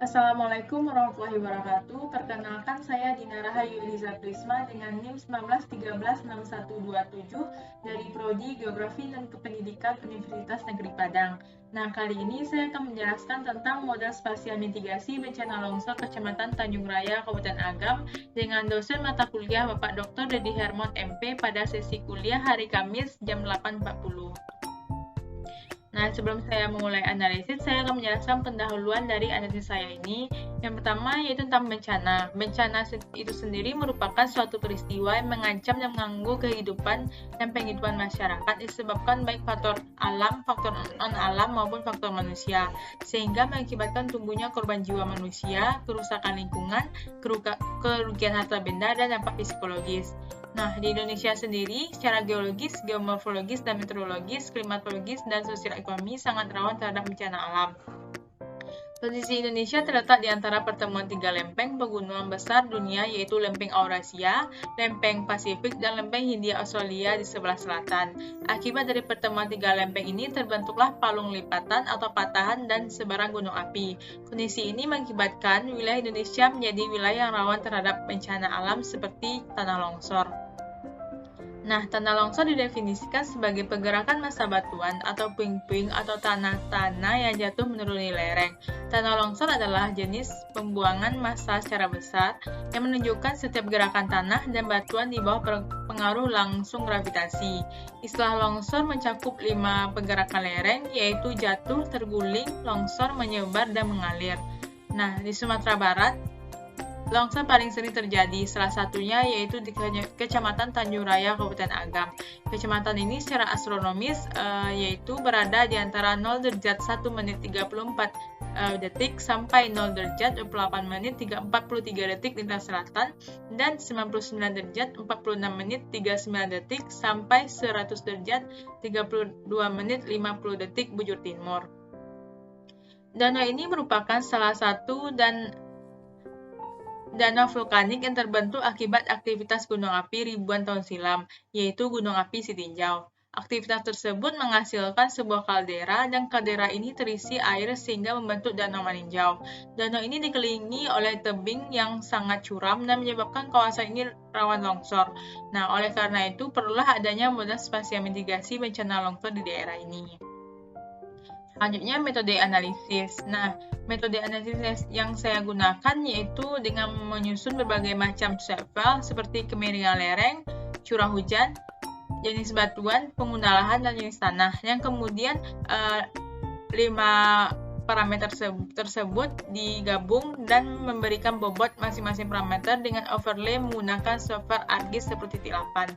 Assalamualaikum warahmatullahi wabarakatuh. Perkenalkan saya Dina Rahayu Eliza Prisma dengan NIM 19136127 dari Prodi Geografi dan Kependidikan Universitas Negeri Padang. Nah, kali ini saya akan menjelaskan tentang model spasial mitigasi bencana longsor Kecamatan Tanjung Raya, Kabupaten Agam dengan dosen mata kuliah Bapak Dr. Dedi Hermon MP pada sesi kuliah hari Kamis jam 8.40. Nah, sebelum saya memulai analisis, saya akan menjelaskan pendahuluan dari analisis saya ini. Yang pertama yaitu tentang bencana. Bencana itu sendiri merupakan suatu peristiwa yang mengancam dan mengganggu kehidupan dan penghidupan masyarakat disebabkan baik faktor alam, faktor non-alam maupun faktor manusia, sehingga mengakibatkan tumbuhnya korban jiwa manusia, kerusakan lingkungan, kerugian harta benda, dan dampak psikologis. Nah, di Indonesia sendiri, secara geologis, geomorfologis, dan meteorologis, klimatologis, dan sosial ekonomi sangat rawan terhadap bencana alam. Posisi Indonesia terletak di antara pertemuan tiga lempeng pegunungan besar dunia, yaitu lempeng Eurasia, lempeng Pasifik, dan lempeng Hindia Australia di sebelah selatan. Akibat dari pertemuan tiga lempeng ini terbentuklah palung lipatan atau patahan dan sebaran gunung api. Kondisi ini mengakibatkan wilayah Indonesia menjadi wilayah yang rawan terhadap bencana alam seperti tanah longsor. Nah, tanah longsor didefinisikan sebagai pergerakan massa batuan atau puing-puing atau tanah-tanah yang jatuh menuruni lereng. Tanah longsor adalah jenis pembuangan massa secara besar yang menunjukkan setiap gerakan tanah dan batuan di bawah pengaruh langsung gravitasi. Istilah longsor mencakup 5 pergerakan lereng, yaitu jatuh, terguling, longsor, menyebar, dan mengalir. Nah, di Sumatera Barat, longsor paling sering terjadi, salah satunya yaitu di Kecamatan Tanjung Raya, Kabupaten Agam. Kecamatan ini secara astronomis yaitu berada di antara 0 derajat 1 menit 34 detik sampai 0 derajat 28 menit 43 detik lintas selatan dan 99 derajat 46 menit 39 detik sampai 100 derajat 32 menit 50 detik bujur timur. Danau ini merupakan salah satu danau vulkanik yang terbentuk akibat aktivitas gunung api ribuan tahun silam, yaitu Gunung Api Sitinjau. Aktivitas tersebut menghasilkan sebuah kaldera, dan kaldera ini terisi air sehingga membentuk Danau Maninjau. Danau ini dikelilingi oleh tebing yang sangat curam dan menyebabkan kawasan ini rawan longsor. Nah, oleh karena itu, perlulah adanya model spasial mitigasi bencana longsor di daerah ini. Selanjutnya, metode analisis. Nah, metode analisis yang saya gunakan yaitu dengan menyusun berbagai macam level seperti kemiringan lereng, curah hujan, jenis batuan, pengguna lahan, dan jenis tanah. Yang kemudian 5 parameter tersebut digabung dan memberikan bobot masing-masing parameter dengan overlay menggunakan software ArcGIS seperti titik 8.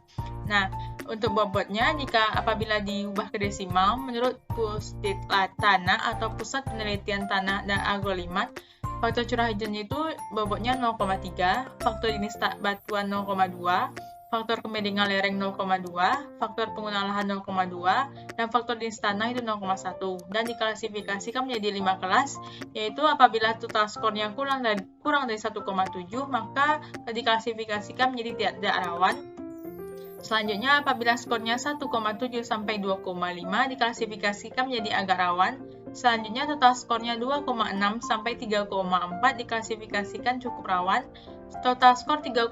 Nah, untuk bobotnya, apabila diubah ke desimal, menurut Pusat Tanah atau Pusat Penelitian Tanah dan Agrolimat, faktor curah hujan itu bobotnya 0,3, faktor jenis batuan 0,2, faktor kemiringan lereng 0,2, faktor pengguna lahan 0,2, dan faktor jenis tanah itu 0,1. Dan diklasifikasikan menjadi 5 kelas, yaitu apabila total skornya kurang dari 1,7, maka diklasifikasikan menjadi tidak rawan. Selanjutnya, apabila skornya 1,7 sampai 2,5 diklasifikasikan menjadi agak rawan. Selanjutnya, total skornya 2,6 sampai 3,4 diklasifikasikan cukup rawan. Total skor 3,5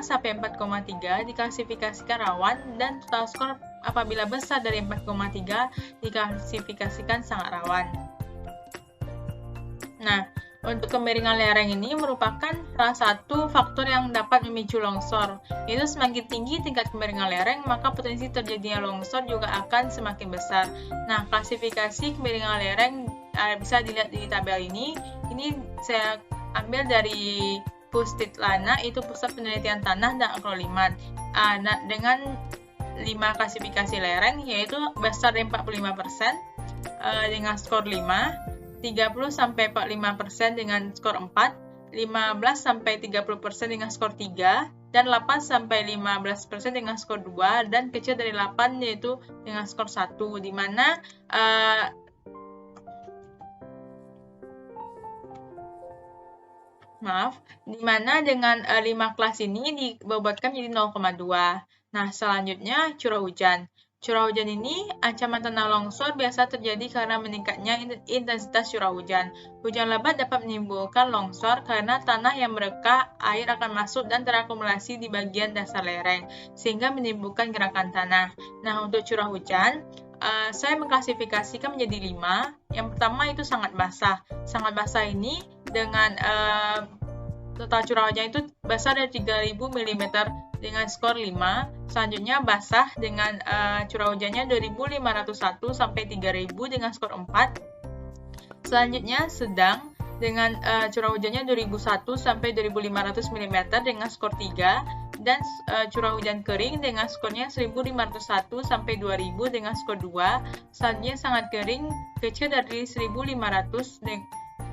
sampai 4,3 diklasifikasikan rawan, dan total skor apabila besar dari 4,3 diklasifikasikan sangat rawan. Nah, untuk kemiringan lereng ini merupakan salah satu faktor yang dapat memicu longsor. Yaitu semakin tinggi tingkat kemiringan lereng, maka potensi terjadinya longsor juga akan semakin besar. Nah, klasifikasi kemiringan lereng bisa dilihat di tabel ini. Ini saya ambil dari Pustitlana, itu Pusat Penelitian Tanah dan Agrolimat. Dengan 5 klasifikasi lereng, yaitu besar dari 45% dengan skor 5, 30-45% dengan skor 4, 15-30% dengan skor 3, dan 8-15% dengan skor 2, dan kecil dari 8 yaitu dengan skor 1, di mana dengan 5 kelas ini dibobotkan menjadi 0,2. Nah, selanjutnya curah hujan. Curah hujan ini, ancaman tanah longsor biasa terjadi karena meningkatnya intensitas curah hujan. Hujan lebat dapat menimbulkan longsor karena tanah yang merekah, air akan masuk dan terakumulasi di bagian dasar lereng, sehingga menimbulkan gerakan tanah. Nah, untuk curah hujan, saya mengklasifikasikan menjadi 5. Yang pertama itu sangat basah. Sangat basah ini dengan total curah hujan itu basah dari 3000 mm dengan skor 5. Selanjutnya basah dengan curah hujannya 2501 sampai 3000 dengan skor 4. Selanjutnya sedang dengan curah hujannya 2001 sampai 2500 mm dengan skor 3, dan curah hujan kering dengan skornya 1501 sampai 2000 dengan skor 2. Selanjutnya sangat kering kecil dari 1500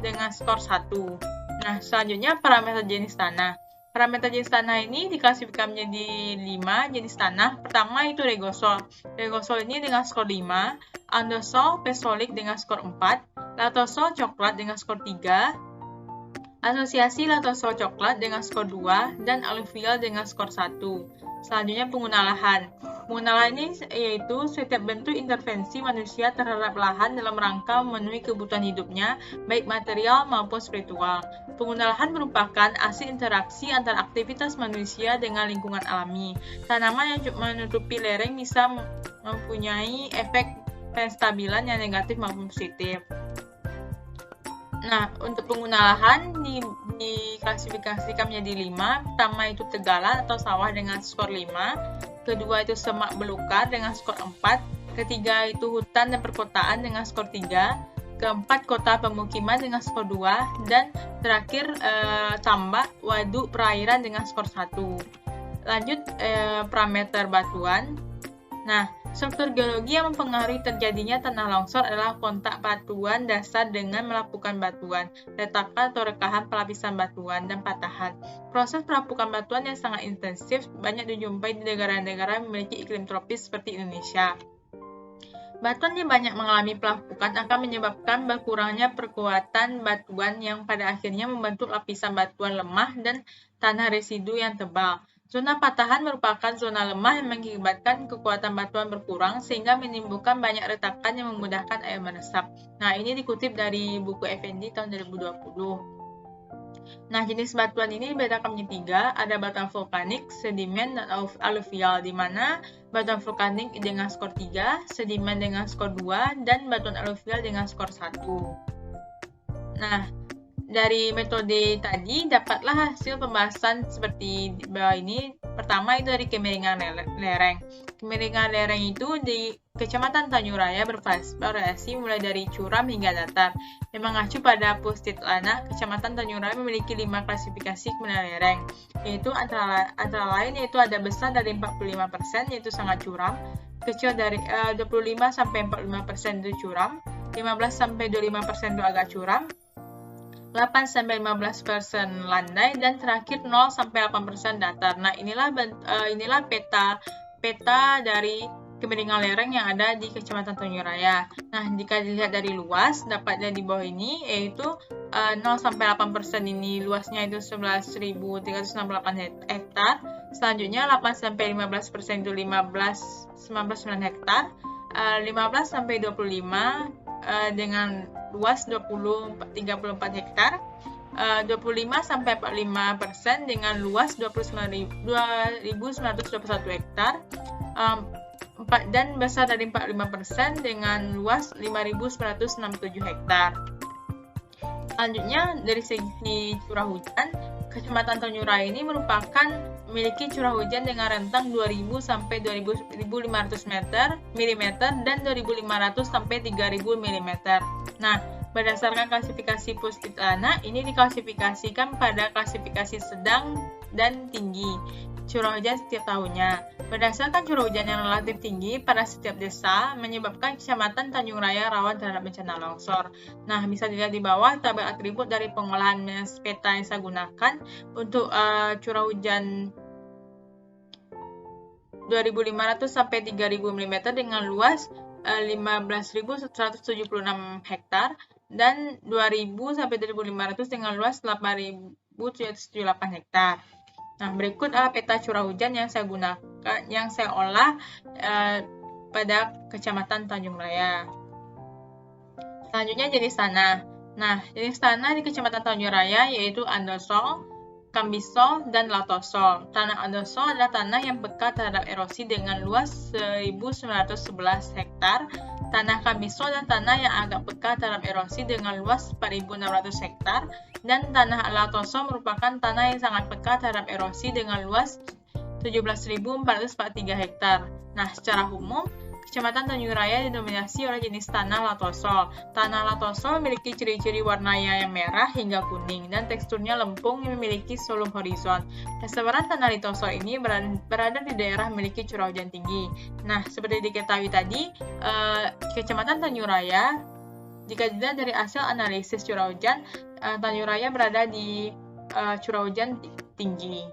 dengan skor 1. Nah, selanjutnya parameter jenis tanah. Parameter jenis tanah ini diklasifikasikan menjadi 5 jenis tanah. Pertama itu regosol. Regosol ini dengan skor 5, andosol pesolik dengan skor 4, latosol coklat dengan skor 3, asosiasi latosol coklat dengan skor 2, dan aluvial dengan skor 1. Selanjutnya pengguna lahan. Pengguna lahan ini yaitu setiap bentuk intervensi manusia terhadap lahan dalam rangka memenuhi kebutuhan hidupnya, baik material maupun spiritual. Pengguna lahan merupakan hasil interaksi antara aktivitas manusia dengan lingkungan alami. Tanaman yang menutupi lereng bisa mempunyai efek penstabilan yang negatif maupun positif. Nah, untuk pengguna lahan diklasifikasikan menjadi 5. Pertama itu tegalan atau sawah dengan skor 5. Kedua itu semak belukar dengan skor 4. Ketiga itu hutan dan perkotaan dengan skor 3. Keempat kota pemukiman dengan skor 2. Dan terakhir tambak, waduk, perairan dengan skor 1. Lanjut parameter batuan. Nah, struktur geologi yang mempengaruhi terjadinya tanah longsor adalah kontak batuan dasar dengan melapukan batuan, retakan atau rekahan pelapisan batuan, dan patahan. Proses pelapukan batuan yang sangat intensif banyak dijumpai di negara-negara yang memiliki iklim tropis seperti Indonesia. Batuan yang banyak mengalami pelapukan akan menyebabkan berkurangnya perkuatan batuan yang pada akhirnya membentuk lapisan batuan lemah dan tanah residu yang tebal. Zona patahan merupakan zona lemah yang mengakibatkan kekuatan batuan berkurang sehingga menimbulkan banyak retakan yang memudahkan air meresap. Nah, ini dikutip dari buku Effendi tahun 2020. Nah, jenis batuan ini dibedakan menjadi 3, ada batuan vulkanik, sedimen, dan aluvial, di mana batuan vulkanik dengan skor 3, sedimen dengan skor 2, dan batuan aluvial dengan skor 1. Nah, dari metode tadi dapatlah hasil pembahasan seperti di bawah ini. Pertama itu dari kemiringan lereng. Kemiringan lereng itu di Kecamatan Tanjung Raya bervariasi mulai dari curam hingga datar. Yang mengacu pada Pustitlana, Kecamatan Tanjung Raya memiliki 5 klasifikasi kemiringan lereng, yaitu antara lain yaitu ada besar dari 45% yaitu sangat curam, kecil dari 25 sampai 45% itu curam, 15 sampai 25% itu agak curam, 8-15% landai, dan terakhir 0-8% datar. Nah, inilah peta dari kemiringan lereng yang ada di Kecamatan Tanjung Raya. Nah, jika dilihat dari luas, dapatnya di bawah ini, yaitu 0-8% ini luasnya itu 11.368 hektar. Selanjutnya 8-15% itu 19 hektar. 15-25 dengan luas 34 hektar, 25-45% dengan luas 2.921 hektar, dan besar dari 45% dengan luas 5.967 hektar. Selanjutnya dari segi curah hujan, Kecamatan Tanjung Raya ini memiliki curah hujan dengan rentang 2.000 sampai 2.500 mm dan 2.500 sampai 3.000 mm. Nah, berdasarkan klasifikasi Pustitlana, ini diklasifikasikan pada klasifikasi sedang dan tinggi curah hujan setiap tahunnya. Berdasarkan curah hujan yang relatif tinggi pada setiap desa, menyebabkan Kecamatan Tanjung Raya rawan terhadap bencana longsor. Nah, bisa dilihat di bawah tabel atribut dari pengolahan peta yang saya gunakan untuk curah hujan 2.500 sampai 3.000 mm dengan luas 15.176 hektar dan 2.000 sampai 2.500 dengan luas 8.778 hektar. Nah, berikut adalah peta curah hujan yang saya gunakan, yang saya olah pada Kecamatan Tanjung Raya. Selanjutnya jenis tanah. Nah, jenis tanah di Kecamatan Tanjung Raya yaitu andosol, kambisol, dan latosol. Tanah andosol adalah tanah yang peka terhadap erosi dengan luas 1.911 hektar. Tanah kambisol adalah tanah yang agak peka terhadap erosi dengan luas 4.600 hektar. Dan tanah latosol merupakan tanah yang sangat peka terhadap erosi dengan luas 17.443 hektar. Nah, secara umum, Kecamatan Tanjung Raya didominasi oleh jenis tanah latosol. Tanah latosol memiliki ciri-ciri warnanya yang merah hingga kuning dan teksturnya lempung yang memiliki sulung horizon. Resebaran tanah latosol ini berada di daerah memiliki curah hujan tinggi. Nah, seperti diketahui tadi, Kecamatan Tanjung Raya, jika dilihat dari hasil analisis curah hujan, Tanjung Raya berada di curah hujan tinggi.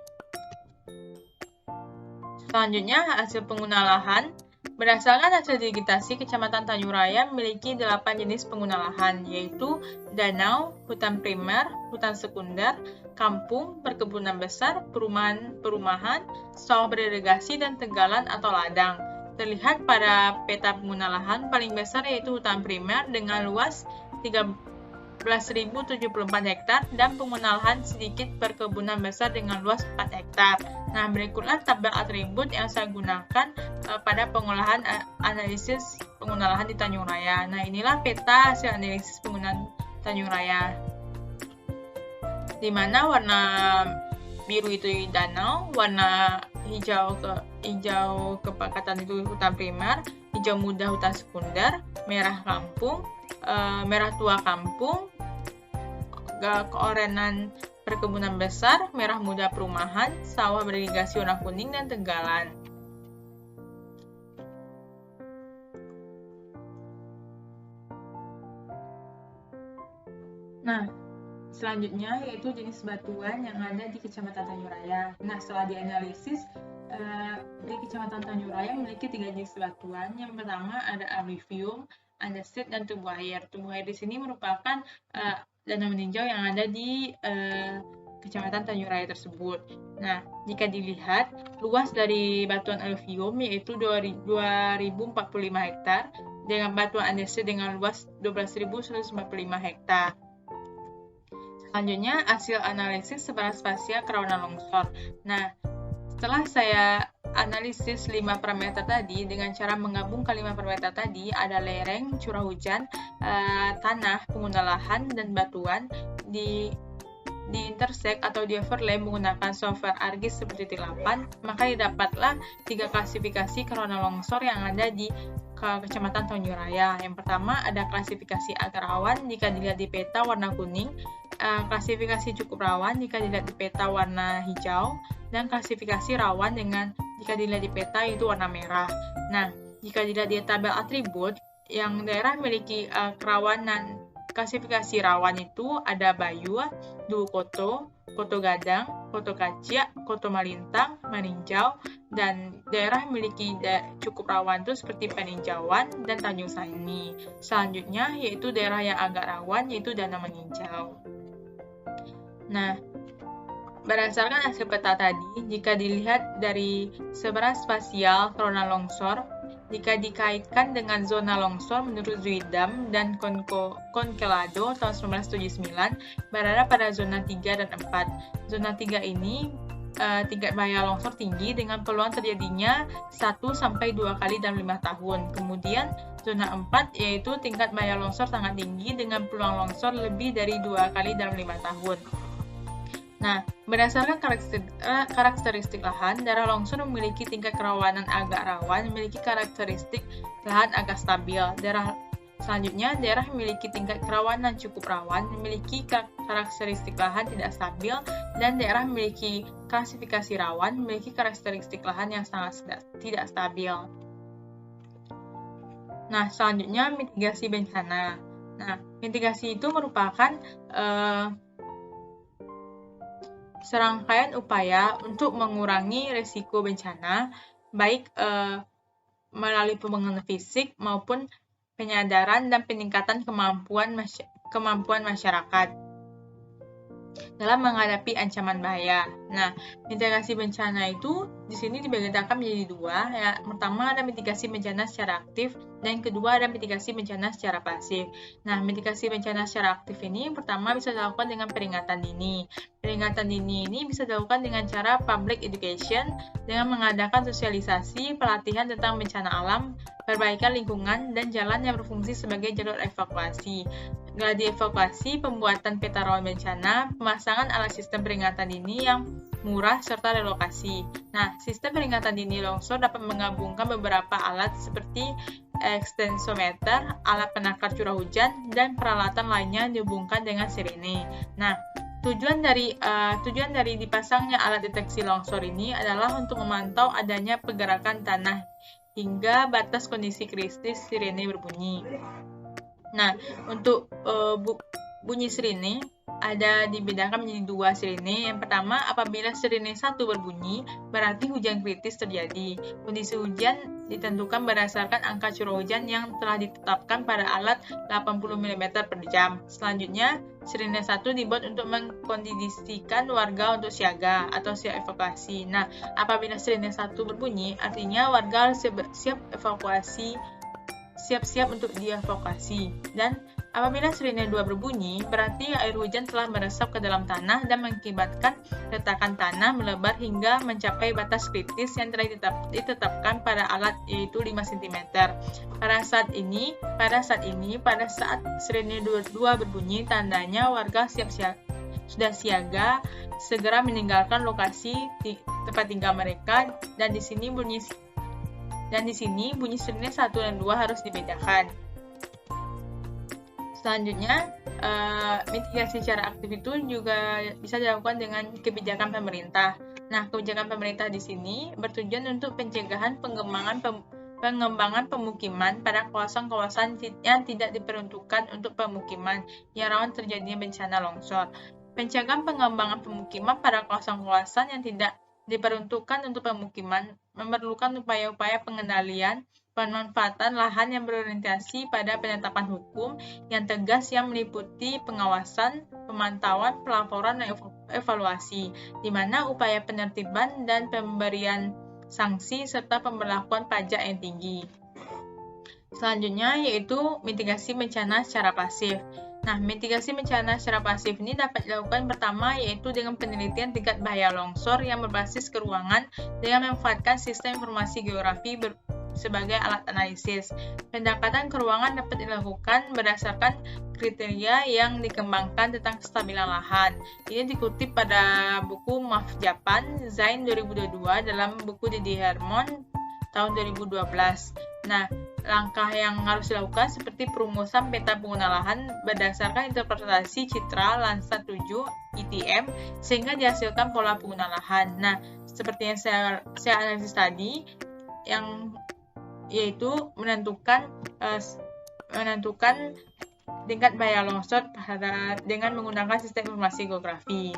Selanjutnya, hasil pengguna lahan. Berdasarkan hasil digitasi, Kecamatan Tanjung Raya memiliki 8 jenis pengguna lahan, yaitu danau, hutan primer, hutan sekunder, kampung, perkebunan besar, perumahan, sawah beririgasi, dan tegalan atau ladang. Terlihat pada peta pengguna lahan, paling besar yaitu hutan primer dengan luas 13.074 hektar dan pengguna lahan sedikit perkebunan besar dengan luas 4 hektar. Nah, berikutlah tabel atribut yang saya gunakan pada pengolahan analisis pengguna lahan di Tanjung Raya. Nah, inilah peta hasil analisis penggunaan Tanjung Raya. Di mana warna biru itu danau, warna hijau kepekatan itu hutan primer, hijau muda hutan sekunder, merah kampung, merah tua kampung, keorenan perkebunan besar, merah muda perumahan, sawah beririgasi warna kuning, dan tegalan. Nah, selanjutnya yaitu jenis batuan yang ada di Kecamatan Tanjung Raya. Nah, setelah dianalisis, di Kecamatan Tanjung Raya memiliki 3 jenis batuan. Yang pertama ada alluvium, andesit, dan tubuh air. Tubuh air di sini merupakan danau meninjau yang ada di Kecamatan Tanjung Raya tersebut. Nah, jika dilihat, luas dari batuan alluvium yaitu 2.045 hektar, dengan batuan andesit dengan luas 12.145 hektar. Selanjutnya, hasil analisis sebaran spasial kerawanan longsor. Nah, setelah saya analisis 5 parameter tadi, dengan cara menggabungkan 5 parameter tadi, ada lereng, curah hujan, tanah, pengguna lahan, dan batuan, di intersect atau di overlay menggunakan software ArcGIS seperti T8, maka didapatlah 3 klasifikasi kerawanan longsor yang ada di Kecamatan Tanjung Raya. Yang pertama ada klasifikasi agak rawan jika dilihat di peta warna kuning, klasifikasi cukup rawan jika dilihat di peta warna hijau, dan klasifikasi rawan dengan jika dilihat di peta itu warna merah. Nah, jika dilihat di tabel atribut, yang daerah memiliki kerawanan klasifikasi rawan itu ada Bayu, Duku Koto, Koto Gadang, Koto Kacia, Koto Malintang, Maninjau, dan daerah memiliki cukup rawan itu seperti Peninjauan dan Tanjung Sangi. Selanjutnya yaitu daerah yang agak rawan yaitu Danau Meninjau. Nah, berdasarkan hasil peta tadi, jika dilihat dari sebaran spasial kerawanan longsor, jika dikaitkan dengan zona longsor menurut Zuidam dan Conkelado tahun 1979 berada pada zona 3 dan 4. Zona 3 ini tingkat bahaya longsor tinggi dengan peluang terjadinya 1-2 kali dalam 5 tahun. Kemudian zona 4 yaitu tingkat bahaya longsor sangat tinggi dengan peluang longsor lebih dari 2 kali dalam 5 tahun. Nah, berdasarkan karakteristik lahan, daerah longsor memiliki tingkat kerawanan agak rawan, memiliki karakteristik lahan agak stabil. Selanjutnya, daerah memiliki tingkat kerawanan cukup rawan, memiliki karakteristik lahan tidak stabil, dan daerah memiliki klasifikasi rawan, memiliki karakteristik lahan yang sangat tidak stabil. Nah, selanjutnya mitigasi bencana. Nah, mitigasi itu merupakan serangkaian upaya untuk mengurangi risiko bencana, baik melalui pembangunan fisik maupun penyadaran dan peningkatan kemampuan masyarakat dalam menghadapi ancaman bahaya. Nah, mitigasi bencana itu di sini dibedakan menjadi dua. Ya, pertama ada mitigasi bencana secara aktif, dan yang kedua ada mitigasi bencana secara pasif. Nah, mitigasi bencana secara aktif ini pertama bisa dilakukan dengan peringatan dini. Peringatan dini ini bisa dilakukan dengan cara public education, dengan mengadakan sosialisasi, pelatihan tentang bencana alam, perbaikan lingkungan, dan jalan yang berfungsi sebagai jalur evakuasi. Gladi evakuasi, pembuatan peta rawan bencana, pemasangan alat sistem peringatan dini yang murah, serta relokasi. Nah, sistem peringatan dini longsor dapat menggabungkan beberapa alat seperti ekstensometer, alat penakar curah hujan, dan peralatan lainnya dihubungkan dengan sirene. Nah, tujuan dari dipasangnya alat deteksi longsor ini adalah untuk memantau adanya pergerakan tanah hingga batas kondisi kritis sirene berbunyi. Nah, untuk bunyi sirene ada dibedakan menjadi dua sirene. Yang pertama, apabila sirene 1 berbunyi, berarti hujan kritis terjadi. Kondisi hujan ditentukan berdasarkan angka curah hujan yang telah ditetapkan pada alat 80 mm per jam. Selanjutnya, sirene 1 dibuat untuk mengkondisikan warga untuk siaga atau siap evakuasi. Nah, apabila sirene 1 berbunyi, artinya warga siap-siap untuk dievakuasi. Dan apabila sirene 2 berbunyi, berarti air hujan telah meresap ke dalam tanah dan mengakibatkan retakan tanah melebar hingga mencapai batas kritis yang telah ditetapkan pada alat, yaitu 5 cm. Pada saat sirene 2 berbunyi, tandanya warga sudah siaga, segera meninggalkan lokasi tempat tinggal mereka, dan di sini bunyi sirene 1 dan 2 harus dibedakan. Selanjutnya, mitigasi secara aktif itu juga bisa dilakukan dengan kebijakan pemerintah. Nah, kebijakan pemerintah di sini bertujuan untuk pencegahan pengembangan pemukiman pada kawasan-kawasan yang tidak diperuntukkan untuk pemukiman yang rawan terjadinya bencana longsor. Pencegahan pengembangan pemukiman pada kawasan-kawasan yang tidak diperuntukkan untuk pemukiman memerlukan upaya-upaya pengendalian pemanfaatan lahan yang berorientasi pada penetapan hukum yang tegas yang meliputi pengawasan, pemantauan, pelaporan, dan evaluasi, di mana upaya penertiban dan pemberian sanksi serta pemberlakuan pajak yang tinggi. Selanjutnya yaitu mitigasi bencana secara pasif. Nah, mitigasi bencana secara pasif ini dapat dilakukan pertama yaitu dengan penelitian tingkat bahaya longsor yang berbasis keruangan dengan memanfaatkan sistem informasi geografi sebagai alat analisis. Pendekatan keruangan dapat dilakukan berdasarkan kriteria yang dikembangkan tentang kestabilan lahan. Ini dikutip pada buku Map Japan Zain 2022 dalam buku Didi Hermon tahun 2012. Nah, langkah yang harus dilakukan seperti perumusan peta pengguna lahan berdasarkan interpretasi citra Landsat 7 ITM sehingga dihasilkan pola pengguna lahan. Nah, seperti yang saya analisis tadi, yang yaitu menentukan tingkat bahaya longsor dengan menggunakan sistem informasi geografi.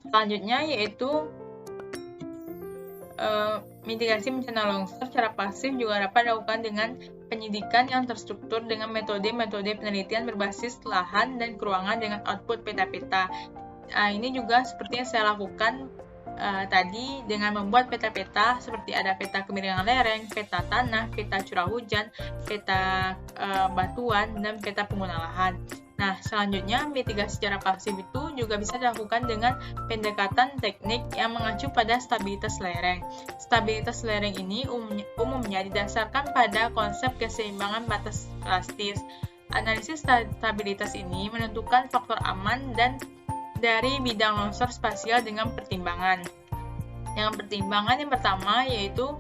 Selanjutnya yaitu mitigasi bencana longsor secara pasif juga dapat dilakukan dengan penyidikan yang terstruktur dengan metode-metode penelitian berbasis lahan dan keruangan dengan output peta-peta. Ini juga seperti yang saya lakukan tadi dengan membuat peta-peta seperti ada peta kemiringan lereng, peta tanah, peta curah hujan, peta batuan, dan peta pengguna lahan. Nah, selanjutnya mitigasi secara pasif itu juga bisa dilakukan dengan pendekatan teknik yang mengacu pada stabilitas lereng. Stabilitas lereng ini umumnya didasarkan pada konsep keseimbangan batas elastis. Analisis stabilitas ini menentukan faktor aman dan dari bidang longsor spasial dengan pertimbangan. Yang pertama yaitu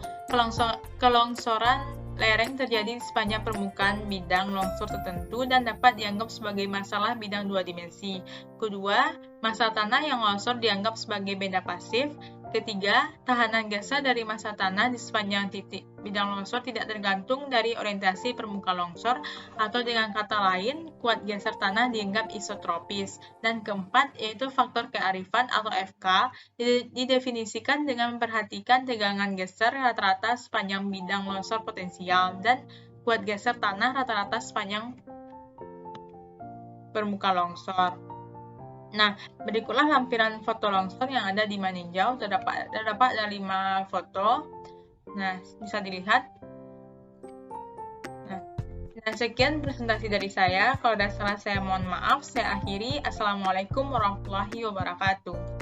kelongsoran lereng terjadi di sepanjang permukaan bidang longsor tertentu dan dapat dianggap sebagai masalah bidang 2 dimensi. Kedua, massa tanah yang longsor dianggap sebagai benda pasif. Ketiga, tahanan geser dari massa tanah di sepanjang titik bidang longsor tidak tergantung dari orientasi permukaan longsor, atau dengan kata lain, kuat geser tanah dianggap isotropis. Dan keempat, yaitu faktor kearifan atau FK, didefinisikan dengan memperhatikan tegangan geser rata-rata sepanjang bidang longsor potensial dan kuat geser tanah rata-rata sepanjang permukaan longsor. Nah, berikutlah lampiran foto longsor yang ada di meninjau. Terdapat ada 5 foto. Nah, bisa dilihat. Nah, sekian presentasi dari saya. Kalau ada salah, saya mohon maaf. Saya akhiri. Assalamualaikum warahmatullahi wabarakatuh.